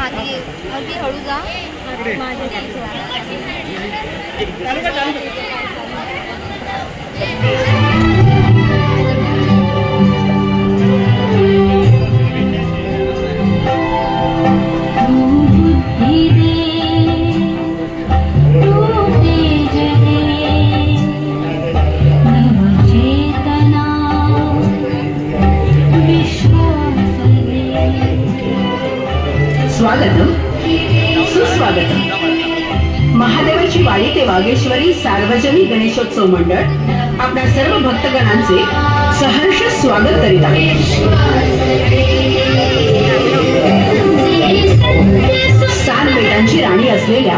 अगदी हळू जा. स्वागतम सुस्वागतम. महादेवाची वाडी ते वागेश्वरी सार्वजनिक गणेशोत्सव मंडळ आपल्या सर्व भक्तगणांचे सहर्ष स्वागत करीत आहे. 7 बेटांची राणी असलेल्या,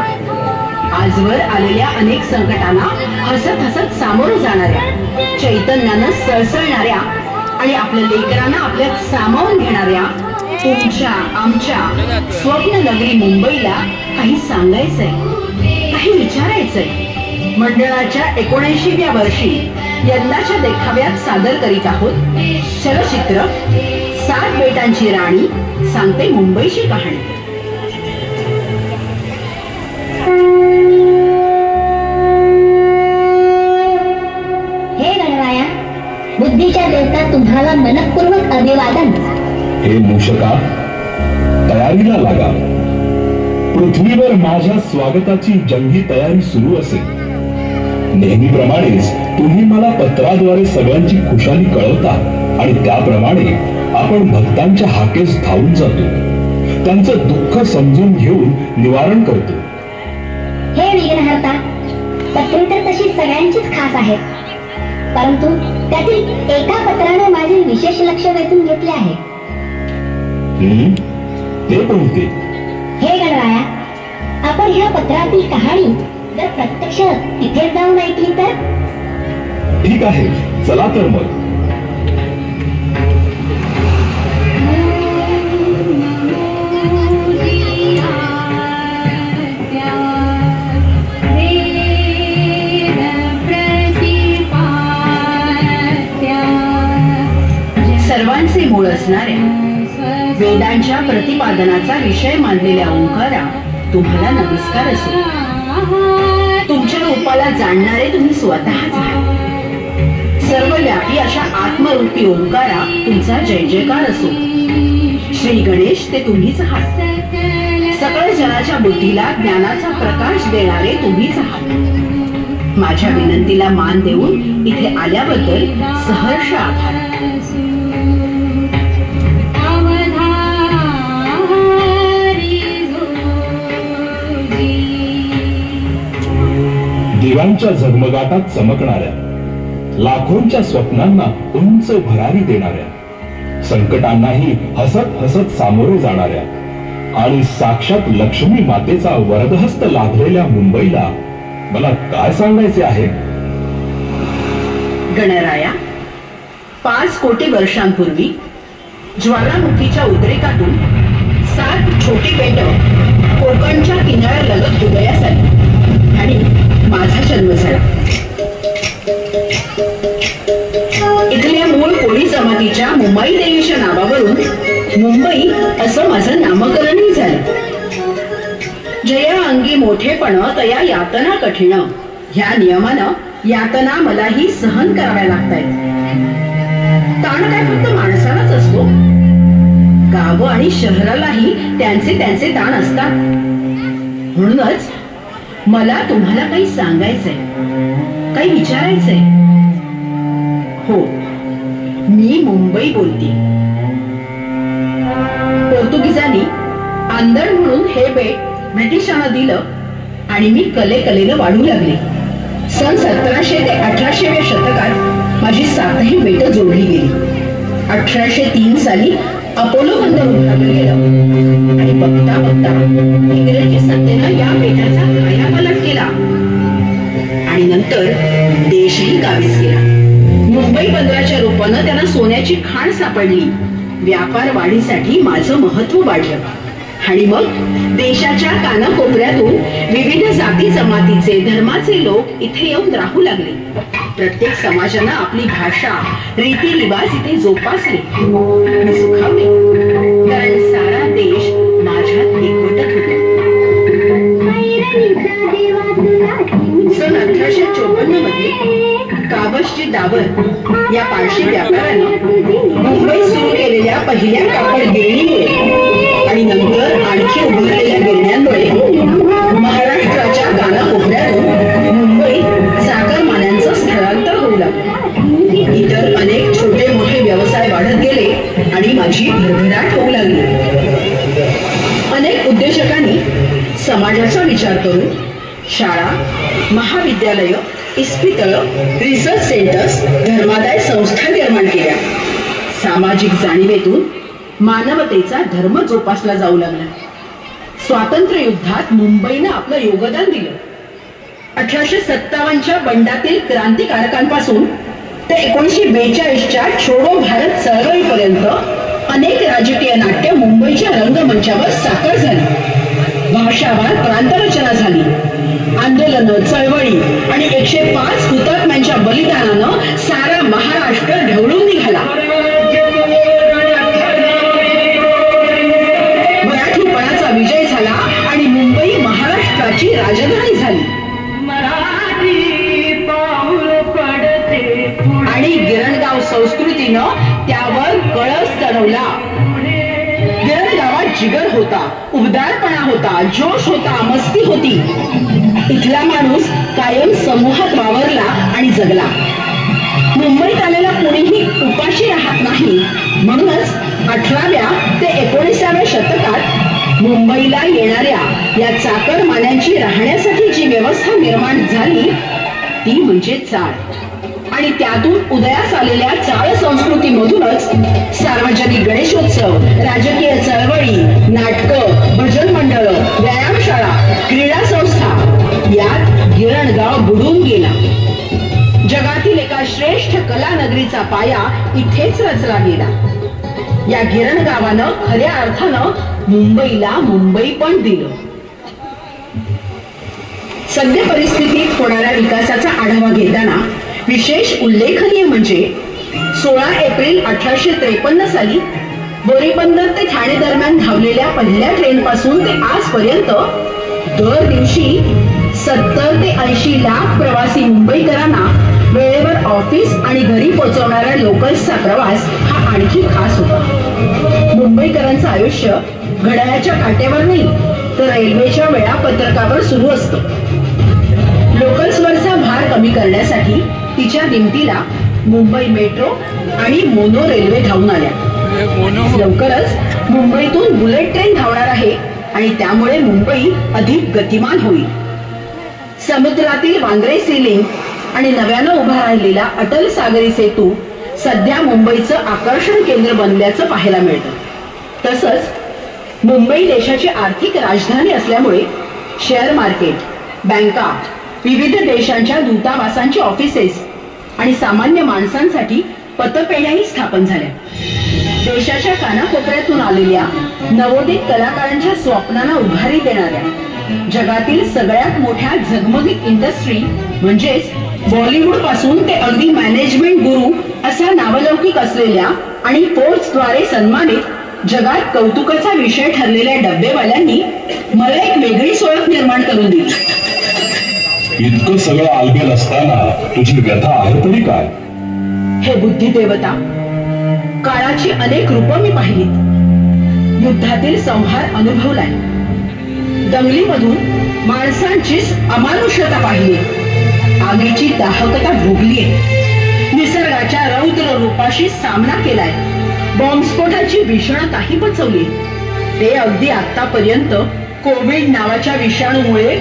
आजवर आलेल्या अनेक संकटांना हसत हसत सामोरं जाणाऱ्या, चैतन्यानं सळसळणाऱ्या आणि आपल्या लेकरांना आपल्यात सामावून घेणाऱ्या तुमच्या आमच्या स्वप्न नगरी मुंबईला काही सांगायचंय, काही विचारायचंय. मंडळाच्या 79व्या वर्षी यंदाच्या देखाव्यात सादर करीत आहोत चलचित्र 7 बेटांची राणी सांगते मुंबईची कहाणी. हे गणराया, बुद्धीच्या देवता तुम्हाला मनपूर्वक अभिवादन. हे मूषका, तयारीला लागा. पृथ्वीवर माझ्या स्वागताची जंगी तयारी सुरू असेल. नेहमीप्रमाणेच तुम्ही मला पत्राद्वारे सगळ्यांची खुशाली कळवता आणि त्याप्रमाणे आपण भक्तांच्या हाकेस धावून जातो. त्यांचं दुःख समजून घेऊन निवारण करतो. हे विघ्नहर्ता, पत्रे तर तशी सगळ्यांचीच खास आहेत, परंतु त्यातील एका पत्राने माझे विशेष लक्ष वेधून घेतले आहे. ते कोणते? हे गणराया, आपण ह्या पत्रातील कहाणी जर प्रत्यक्ष तिथे जाऊन ऐकली तर? ठीक आहे, चला तर मग. सर्वांचे मूळ असणाऱ्या वेदांच्या प्रतिपादनाचा विषय मानलेल्या ओंकारा तुम्हाला नमस्कार असो. तुमच्या रूपाला जाणणारे तुम्ही स्वतःच आहात. सर्वव्यापी अशा आत्मरूपी ओंकारा तुमचा जय जयकार असो. श्री गणेश ते तुम्हीच आहात. सकळ जनाच्या बुद्धीला ज्ञानाचा प्रकाश देणारे तुम्हीच आहात. माझ्या विनंतीला मान देऊन इथे आल्याबद्दल सहर्ष आभार. दिव्यांच्या झगमगाटात चमकणाऱ्या, लाखोंच्या स्वप्नांना उंच भरारी देणाऱ्या, संकटांनाही हसत हसत सामोरे जाणाऱ्या आणि साक्षात लक्ष्मी मातेचा वरदहस्त लाभलेल्या मुंबईला मला काय सांगायचे आहे? गणराया, 5 कोटी वर्षांपूर्वी ज्वालामुखीच्या उद्रेकातून 7 छोटी बेट कोकणच्या किनाऱ्यालगत उदयास आली आणि माझा जन्म झाला. इथल्या मूळ कोळी जमातीच्या मुंबई देवीच्या नावावरून मुंबई असं माझं नामकरणही झालं. जया अंगी मोठेपण तया यातना कठीण, ह्या नियमानं यातना मलाही सहन कराव्या लागतायत. ताण काय फक्त माणसालाच असतो? गावं आणि शहरालाही त्यांचे त्यांचे ताण असतात. म्हणूनच मला तुम्हाला काही सांगायचंय, काही विचारायचंय. हो, मी मुंबई बोलते. पोर्तुगीजांनी आंदण म्हणून हे बेट ब्रिटिशांना दिलं आणि मी कलेनं वाढू लागले. सन 1700 ते 1800व्या शतकात माझी 7ही बेट जोडली गेली. 1803 साली अपोलो बंदर उभारलं गेलं आणि बघता बघता इंग्रजी सत्तेनं या बेटाचा कायापालट केला आणि नंतर देशही काबीज केला. मुंबई बंदराच्या रूपानं त्यांना सोन्याची खाण सापडली. व्यापार वाढीसाठी माझं महत्व वाढलं आणि मग देशाच्या कानाकोपऱ्यातून विविध जाती जमातीचे धर्माचे लोक इथे येऊन राहू लागले. प्रत्येक समाजानं आपली भाषा रीतिरिवाज इथे जोपासले आणि सुखावले, कारण सारा देश माझ्यात एक बाबसजी डाबर या पारशी व्यापाऱ्यानं मुंबईत सुरू केलेल्या पहिल्या कापड गिरणीमुळे आणि नंतर आणखी उभारलेल्या गिरण्यांमुळे महाराष्ट्राच्या कानाकोपऱ्यातून मुंबईत चाकरमान्यांचं स्थलांतर होऊ लागलं. इतर अनेक छोटे मोठे व्यवसाय वाढत गेले आणि माझी भरभराट होऊ लागली. अनेक उद्योजकांनी समाजाचा विचार करून शाळा, महाविद्यालय, इस्पितळं, रिसर्च सेंटर्स, धर्मादाय संस्था निर्माण केल्या. सामाजिक जाणीवेतून मानवतेचा धर्म जोपासला जाऊ लागला. स्वातंत्र्य युद्धात मुंबईनं आपलं योगदान दिलं. 1857च्या बंडातील क्रांतिकारकांपासून ते 1942च्या छोडो भारत चळवळीपर्यंत अनेक राजकीय नाट्य मुंबईच्या रंगमंचावर साकार झाली. भाषावार प्रांतरचना झाली. आंदोलन, चळवळी आणि 105 हुतात्म्यांच्या बलिदानानं सारा महाराष्ट्र ढवळून निघाला. मराठीपणाचा विजय झाला आणि मुंबई महाराष्ट्राची राजधानी झाली. आणि गिरणगाव संस्कृतीनं त्यावर कळस चढवला. गिरणगावात जिगर होता, उबदारपणा होता, जोश होता, मस्ती होती. इथला माणूस कायम समूहात वावरला आणि जगला. मुंबईत आलेला कोणीही उपाशी राहत नाही. म्हणूनच 18व्या ते 19व्या शतकात मुंबईला येणाऱ्या या चाकरमान्यांची राहण्यासाठी जी व्यवस्था निर्माण झाली ती म्हणजे चाळ. आणि त्यातून उदयास आलेल्या चाळ संस्कृतीमधूनच सार्वजनिक गणेशोत्सव, राजकीय चळवळी, नाटकं, भजन मंडळ, व्यायामशाळा, क्रीडा संस्था यात गिरणगाव बुडून गेला. जगातील एका श्रेष्ठ कला नगरीचा पाया इथेच रचला गेला. या गिरणगावानं खऱ्या अर्थानं मुंबईला मुंबई पण दिलं. सद्य परिस्थितीत होणाऱ्या विकासाचा आढावा घेताना विशेष उल्लेखनीय म्हणजे 16 एप्रिल 1853 साली बोरीबंदर ते ठाणे दरम्यान धावलेल्या पहिल्या ट्रेन पासून ते आजपर्यंत दर दिवशी 70 ते 80 लाख प्रवासी मुंबईकरांना वेळेवर ऑफिस आणि घरी पोहोचवणाऱ्या लोकल्सचा प्रवास हा आणखी खास होता. मुंबईकरांचं आयुष्य घड्याळाच्या काट्यावर नाही तर रेल्वेच्या वेळापत्रकावर सुरू असतं. लोकल्सवरचा भार कमी करण्यासाठी तिच्या दिमतीला मुंबई मेट्रो आणि मोनो रेल्वे धावून आल्या. लवकरच मुंबईतून बुलेट ट्रेन धावणार आहे आणि त्यामुळे मुंबई अधिक गतिमान होईल. समुद्रातील वांद्रे सी लिंक आणि नव्यानं उभा राहिलेला अटल सागरी सेतू सध्या मुंबईचं आकर्षण केंद्र बनल्याचं पाहायला मिळतं. तसंच मुंबई देशाची आर्थिक राजधानी असल्यामुळे शेअर मार्केट, बँका, विविध देशांच्या दूतावासांची ऑफिसेस आणि सामान्य माणसांसाठी पतपेढ्याही स्थापन झाल्या. देशाच्या कानाकोपऱ्यातून आलेल्या नवोदित कलाकारांच्या स्वप्नांना उभारी देणाऱ्या जगातील सगळ्यात मोठ्या झगमगीत इंडस्ट्री म्हणजेच बॉलिवूड पासून ते अगदी मॅनेजमेंट गुरु असा नावलौकिक असलेल्या आणि फोर्ब्सद्वारे सन्मानित जगात कौतुकाचा विषय ठरलेल्या डब्बेवाल्यांनी मला एक वेगळीच ओळख निर्माण करून दिली. इतकं सगळं आलबेल असताना तुझी व्यथा आहे तरी काय? हे बुद्धिदेवता, काळाची अनेक रूपं मी पाहिलीत. युद्धातील संहार अनुभवलाय. दंगलीमधून माणसांचीच अमानुषता पाहिली. आगीची दाहकता भोगलीय. निसर्गाच्या रौद्र रूपाशी सामना केलाय. बॉम्बस्फोटाची भीषणताही पचवली. ते अगदी आतापर्यंत कोविड नावाच्या विषाणूमुळे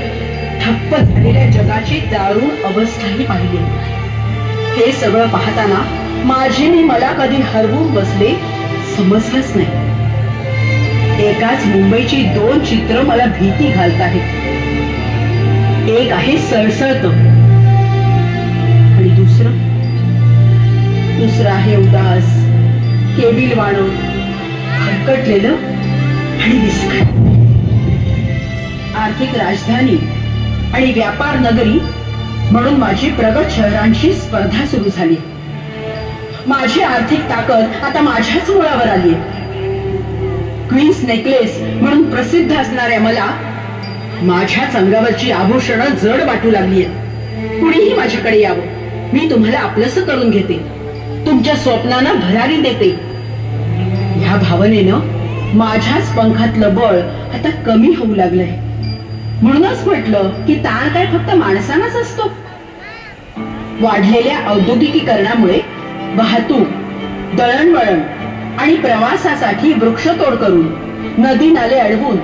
ठप्प झालेल्या जगाची दारुण अवस्थाही पाहिली. हे सगळं पाहताना माझीने मला कधी हरवून बसले समजलंच नाही. एकाच मुंबईची दोन चित्र मला भीती घालत आहेत. एक आहे सळसळत आणि दुसरं आहे उदास, केबिलवाणं, हरकटलेलं आणि विस्कट. आर्थिक राजधानी आणि व्यापार नगरी म्हणून माझी प्रगत शहरांशी स्पर्धा सुरू झाली. माझी आर्थिक ताकद आता माझ्याच मुळावर आली. क्वीन्स नेकलेस म्हणून प्रसिद्ध असणाऱ्या मला माझ्याच अंगावरची आभूषणं जड वाटू लागली. कुणीही माझ्याकडे यावं, मी तुम्हाला आपलंसं करून घेते, तुमच्या स्वप्नांना भरारी देते. ह्या भावनेनं माझ्याच पंखातलं बळ आता कमी होऊ लागलंय. म्हणूनच म्हटलं की ताण काय फक्त माणसांनाच असतो. वाढलेल्या औद्योगिकीकरणामुळे वाहतूक, दळणवळण आणि प्रवासासाठी वृक्षतोड करून, नदी नाले अडवून,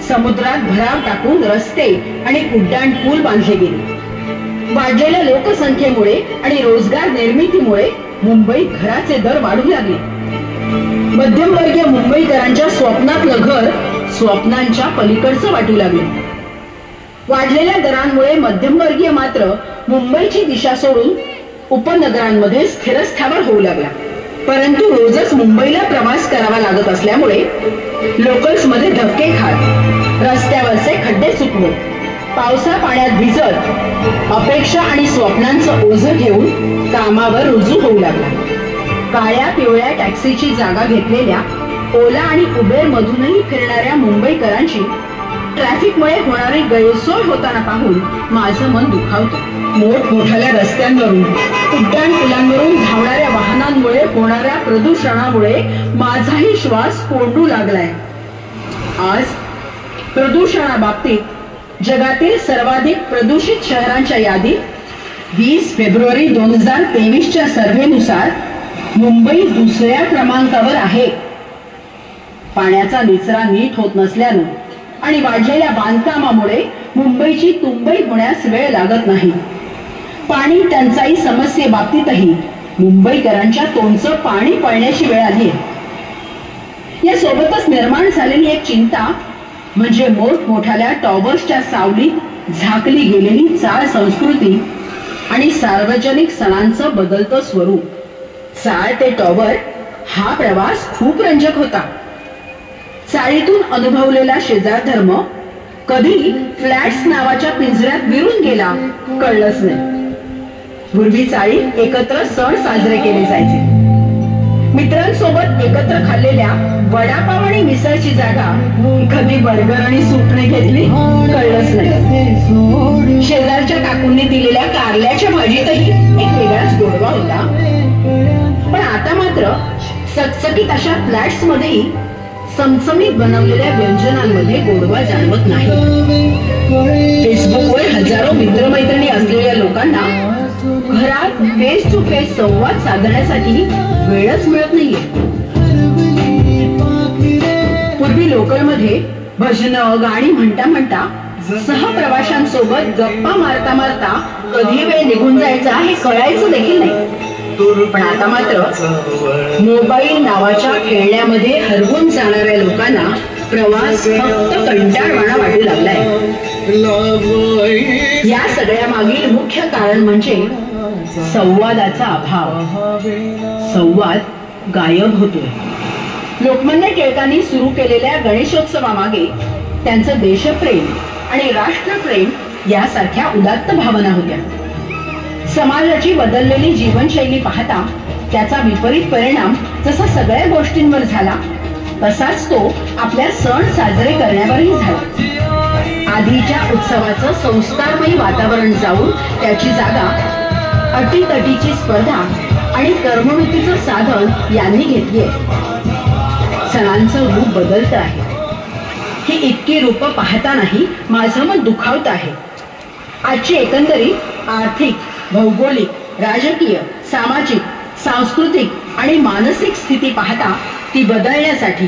समुद्रात भराव टाकून रस्ते आणि उड्डाण पूल बांधले गेले. वाढलेल्या लोकसंख्येमुळे आणि रोजगार निर्मितीमुळे मुंबईत घराचे दर वाढू लागले. मध्यमवर्गीय मुंबईकरांच्या स्वप्नातलं घर स्वप्नांच्या पलीकडचं वाटू लागले. वाढलेल्या दरांमुळे मध्यमवर्गीय मात्र मुंबईची दिशा सोडून उपनगरांमध्ये स्थिरस्थावर होऊ लागला. परंतु रोजच मुंबईला प्रवास करावा लागत असल्यामुळे लोकल्स मध्ये धक्के खात, रस्त्यावरचे खड्डे चुकवत, पावसा पाण्यात भिजत, अपेक्षा आणि स्वप्नांचं ओझं घेऊन कामावर रुजू होऊ लागला. काळ्या पिवळ्या टॅक्सीची जागा घेतलेल्या ओला आणि उबेर मधूनही फिरणाऱ्या मुंबईकरांची ट्रॅफिकमुळे होणारी गैरसोय होताना पाहून माझं मन दुखावतं. मोठमोठ्या रस्त्यांवरून, उड्डाण पुलांवरून धावणाऱ्या वाहनांमुळे होणाऱ्या प्रदूषणामुळे माझाही श्वास कोंडू लागलाय. आज प्रदूषणाबाबतीत जगातील सर्वाधिक प्रदूषित शहरांच्या यादीत 20 फेब्रुवारी 2023च्या सर्व्हेनुसार मुंबई दुसऱ्या क्रमांकावर आहे. पाण्याचा निचरा नीट होत नसल्यानं आणि वाढलेल्या बांधकामामुळे मुंबईची तुंबई होण्यास वेळ लागत नाही. पाणी टंचाई समस्येबाबतीतही मुंबईकरांच्या तोंडचं पाणी पळण्याची वेळ आली आहे. यासोबतच निर्माण झालेली एक चिंता म्हणजे मोठमोठ्या टॉवर्सच्या सावलीत झाकली गेलेली चाळ संस्कृती आणि सार्वजनिक सणांचं बदलतं स्वरूप. चाळ ते टॉवर हा प्रवास खूप रंजक होता. चाळीतून अनुभवलेला शेजार धर्म कधी फ्लॅट्स नावाच्या पिंजऱ्यात विरून गेला कळलंच नाही. पूर्वी चाळीत एकत्र सण साजरे केले जायचे. मित्रांसोबत एकत्र खाल्लेल्या वडापाव आणि मिसळची जागा कधी बर्गर आणि सूपने घेतली कळलंच नाही. शेजारच्या काकूंनी दिलेल्या कारल्याच्या भाजीतही एक वेगळाच गोडवा होता. पण आता मात्र चकचकीत अशा फ्लॅट्स मध्येही चमचमीत बनवलेल्या व्यंजनांमध्ये गोडवा जाणवत नाही. फेसबुकवर हजारो मित्रमैत्रिणी असलेल्या लोकांना घरात फेस टू फेस संवाद साधण्यासाठी वेळच मिळत नाहीये. पूर्वी लोकलमध्ये भजनं गाणी म्हणता म्हणता सहप्रवाशांसोबत गप्पा मारता मारता कधी वेळ निघून जायचा हे कळायचं देखील नाही. पण आता मात्र मोबाईल नावाच्या खेळण्यामध्ये हरवून जाणाऱ्या लोकांना प्रवास फक्त कंटाळवाणा वाटू लागलाय. या सगळ्या मागील मुख्य कारण म्हणजे संवादाचा अभाव. संवाद गायब होतोय. लोकमान्य टिळकांनी सुरू केलेल्या गणेशोत्सवामागे त्यांचं देशप्रेम आणि राष्ट्रप्रेम यासारख्या उदात्त भावना होत्या. समाजाची बदललेली जीवनशैली पाहता त्याचा विपरीत परिणाम जसा सगळ्या गोष्टींवर झाला तसाच तो आपल्या सण साजरे करण्यावरही झाला. आधीच्या उत्सवाचं संस्कारमयी वातावरण जाऊन त्याची जागा अटीतटीची स्पर्धा आणि करमणुकीचं साधन यांनी घेतली आहे. सणांचं रूप बदलत आहे. ही इतकी रूप पाहतानाही माझं मन दुखावत आहे. आजची एकंदरीत आर्थिक, भौगोलिक, राजकीय, सामाजिक, सांस्कृतिक आणि मानसिक स्थिती पाहता ती बदलण्यासाठी,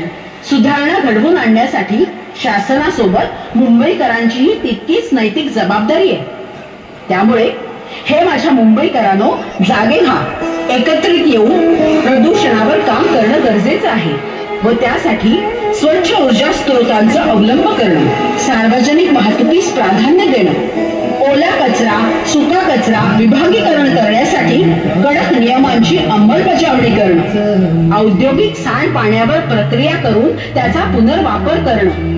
सुधारणा घडवून आणण्यासाठी शासनासोबत मुंबईकरांचीही तितकीच नैतिक जबाबदारी आहे. त्यामुळे हे माझ्या मुंबईकरांनो, जागे व्हा. एकत्रित येऊन प्रदूषणावर काम करणं गरजेचं आहे व त्यासाठी स्वच्छ ऊर्जा स्रोतांचा अवलंब करणं, सार्वजनिक वाहतुकीस प्राधान्य देणं, ओला कचरा, सुका कचरा विभागीकरण करण्यासाठी कडक नियमांची अंमलबजावणी करणं, औद्योगिक सांडपाण्यावर प्रक्रिया करून त्याचा पुनर्वापर करणं,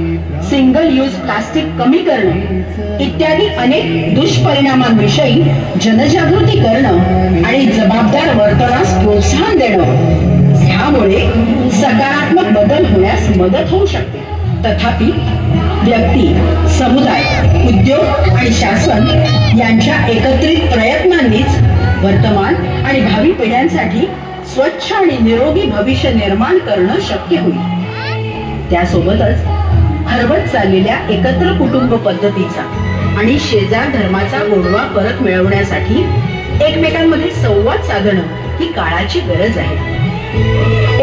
सिंगल यूज प्लास्टिक कमी करणं इत्यादी अनेक दुष्परिणामांविषयी जनजागृती करणं आणि जबाबदार वर्तनास प्रोत्साहन देणं. ह्यामुळे सकारात्मक बदल होण्यास मदत होऊ शकते. तथापि व्यक्ती, समुदाय, उद्योग आणि शासन यांच्या एकत्रित प्रयत्नांनीच वर्तमान आणि भावी पिढ्यांसाठी स्वच्छ आणि निरोगी भविष्य निर्माण करणं शक्य होईल. त्यासोबतच हरवत चाललेल्या एकत्र कुटुंब पद्धतीचा आणि शेजार धर्माचा गोडवा परत मिळवण्यासाठी एकमेकांमध्ये संवाद साधणं ही काळाची गरज आहे.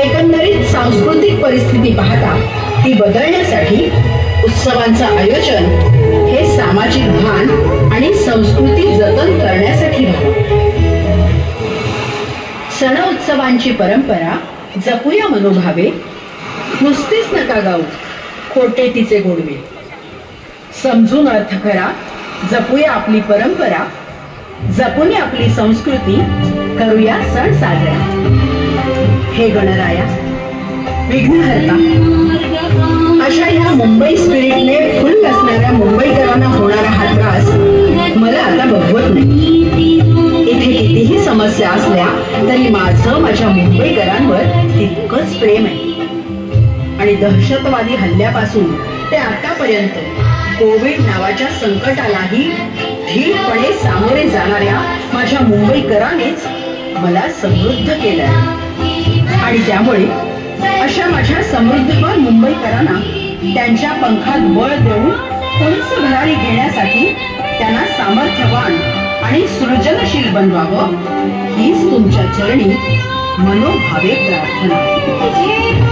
एकंदरीत सांस्कृतिक परिस्थिती पाहता ती बदलण्यासाठी उत्सवांचं आयोजन हे सामाजिक भान आणि संस्कृती जतन करण्यासाठी व्हावं. सण उत्सवांची परंपरा जपूया मनोभावे, नुसतीच नका गाऊ खोटे तिचे गोडवे. समजून अर्थ करा, जपूया आपली परंपरा, जपून आपली संस्कृती, करूया सण साजरा. हे गणराया, विघ्नहर्ता, अशा ह्या मुंबई स्पिरिटने फुल असणाऱ्या मुंबईकरांना होणारा हा त्रास मला आता बघवत नाही. इथे कितीही समस्या असल्या तरी माझं माझ्या मुंबईकरांवर तितकंच प्रेम आहे. आणि दहशतवादी हल्ल्यापासून ते आतापर्यंत कोविड नावाच्या संकटालाही धीरपणे सामोरे जाणाऱ्या माझ्या मुंबईकरांनीच मला समृद्ध केलंय. आणि त्यामुळे अशा माझ्या समृद्धवान मुंबईकरांना त्यांच्या पंखात बळ देऊन उंच भरारी घेण्यासाठी त्यांना सामर्थ्यवान आणि सृजनशील बनवावं हीच तुमच्या चरणी मनोभावे प्रार्थना.